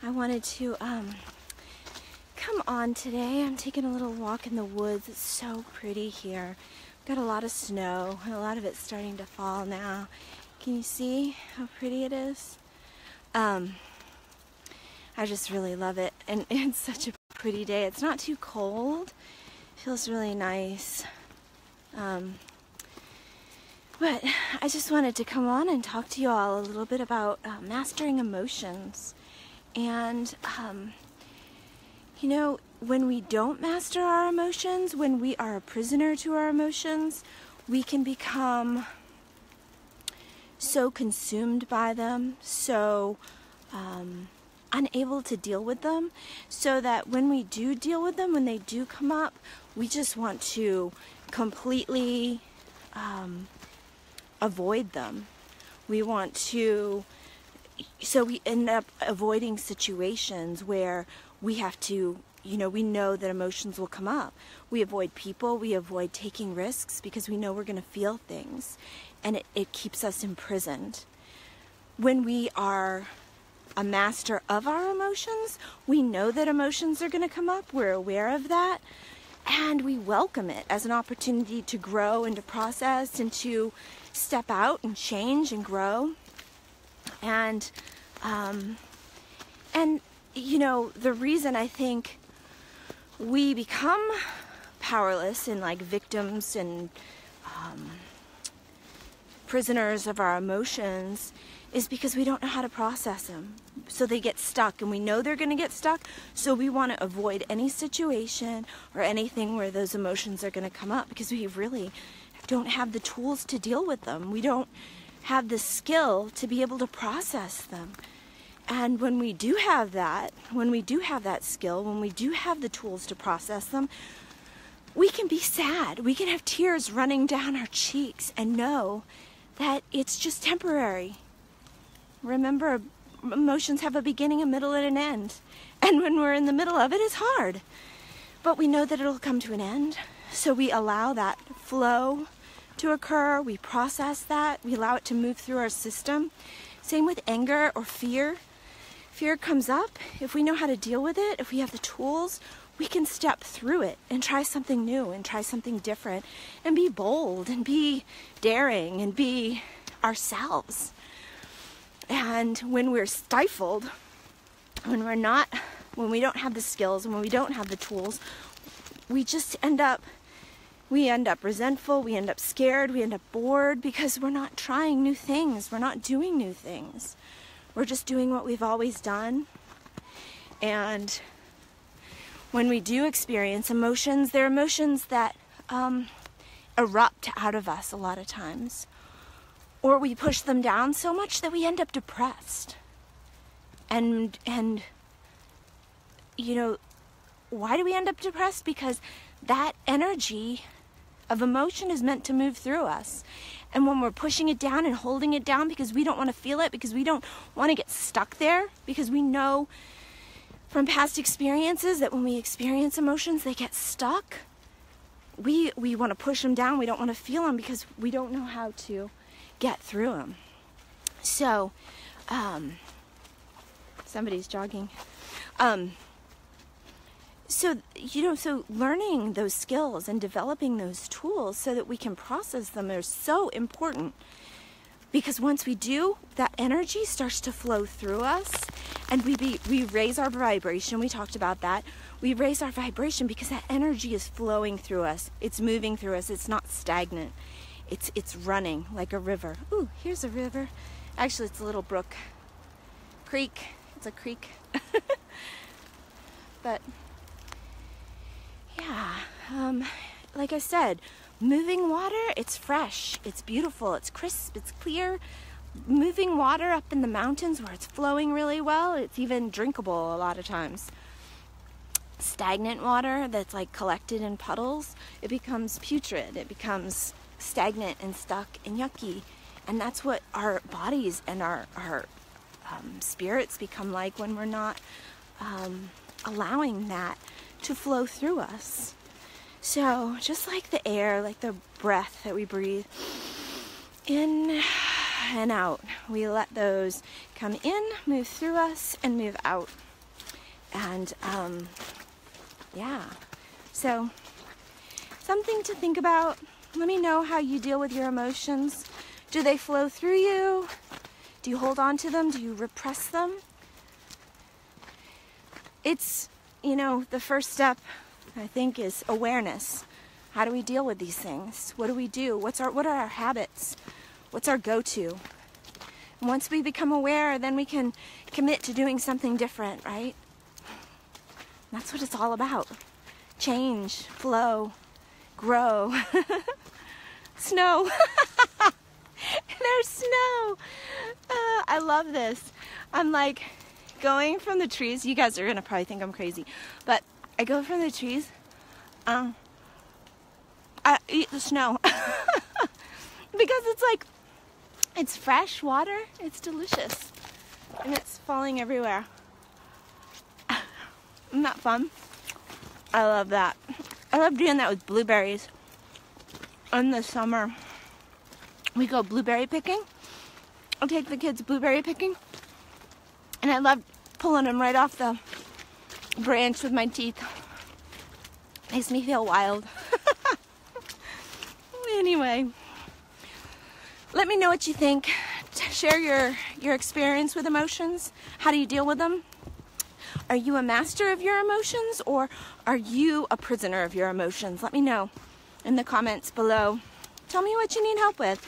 I wanted to come on today. I'm taking a little walk in the woods. It's so pretty here. Got a lot of snow and a lot of it's starting to fall now. Can you see how pretty it is? I just really love it, and it's such a pretty day. It's not too cold. Feels really nice. But I just wanted to come on and talk to you all a little bit about mastering emotions. And, you know, when we don't master our emotions, when we are a prisoner to our emotions, we can become so consumed by them, so unable to deal with them, so that when we do deal with them, when they do come up, we just want to completely avoid them. We want to, so we end up avoiding situations where we have to, you know, we know that emotions will come up. We avoid people, we avoid taking risks because we know we're going to feel things, and it keeps us imprisoned. When we are a master of our emotions, we know that emotions are going to come up, we're aware of that, and we welcome it as an opportunity to grow and to process and to step out and change and grow. And you know, the reason I think we become powerless and like victims and prisoners of our emotions is because we don't know how to process them. So they get stuck, and we know they're going to get stuck, so we want to avoid any situation or anything where those emotions are going to come up because we really don't have the tools to deal with them. We don't have the skill to be able to process them. And when we do have that, skill, when we do have the tools to process them, we can be sad. We can have tears running down our cheeks and know that it's just temporary. Remember, emotions have a beginning, a middle, and an end. And when we're in the middle of it, it's hard. But we know that it'll come to an end. So we allow that flow to occur. We process that. We allow it to move through our system. Same with anger or fear. Fear comes up. If we know how to deal with it, if we have the tools, we can step through it and try something new and try something different and be bold and be daring and be ourselves. And when we're stifled, when we don't have the skills and when we don't have the tools, we just end up resentful, we end up scared, we end up bored because we're not trying new things, we're not doing new things. We're just doing what we've always done. And when we do experience emotions, they're emotions that erupt out of us a lot of times. Or we push them down so much that we end up depressed. And you know, why do we end up depressed? Because that energy of emotion is meant to move through us. And when we're pushing it down and holding it down because we don't want to feel it, because we don't want to get stuck there, because we know from past experiences that when we experience emotions, they get stuck. We want to push them down. We don't want to feel them because we don't know how to get through them. So, somebody's jogging. So learning those skills and developing those tools so that we can process them are so important, because once we do, that energy starts to flow through us, and we raise our vibration. We talked about that. We raise our vibration because that energy is flowing through us. It's moving through us. It's not stagnant. It's running like a river. Ooh, here's a river. Actually, it's a little brook. Creek. It's a creek. But yeah, like I said, moving water, it's fresh, it's beautiful, it's crisp, it's clear. Moving water up in the mountains where it's flowing really well, it's even drinkable a lot of times. Stagnant water that's like collected in puddles, it becomes putrid, it becomes stagnant and stuck and yucky. And that's what our bodies and our spirits become like when we're not allowing that to flow through us. So just like the air, like the breath that we breathe in and out, we let those come in, move through us, and move out. And yeah, so something to think about. Let me know how you deal with your emotions. Do they flow through you? Do you hold on to them? Do you repress them? It's, you know, the first step, I think, is awareness. How do we deal with these things? What do we do? What are our habits? What's our go-to? And once we become aware, then we can commit to doing something different, right? That's what it's all about. Change, flow, grow. Snow. There's snow. I love this. I'm like going from the trees. You guys are going to probably think I'm crazy. But I go from the trees. I eat the snow. Because it's like, it's fresh water. It's delicious. And it's falling everywhere. Isn't that fun? I love that. I love doing that with blueberries. In the summer, we go blueberry picking. I'll take the kids blueberry picking. And I love pulling them right off the branch with my teeth. Makes me feel wild. Anyway, let me know what you think. Share your experience with emotions. How do you deal with them? Are you a master of your emotions, or are you a prisoner of your emotions? Let me know in the comments below. Tell me what you need help with.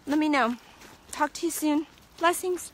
Let me know. Talk to you soon. Blessings.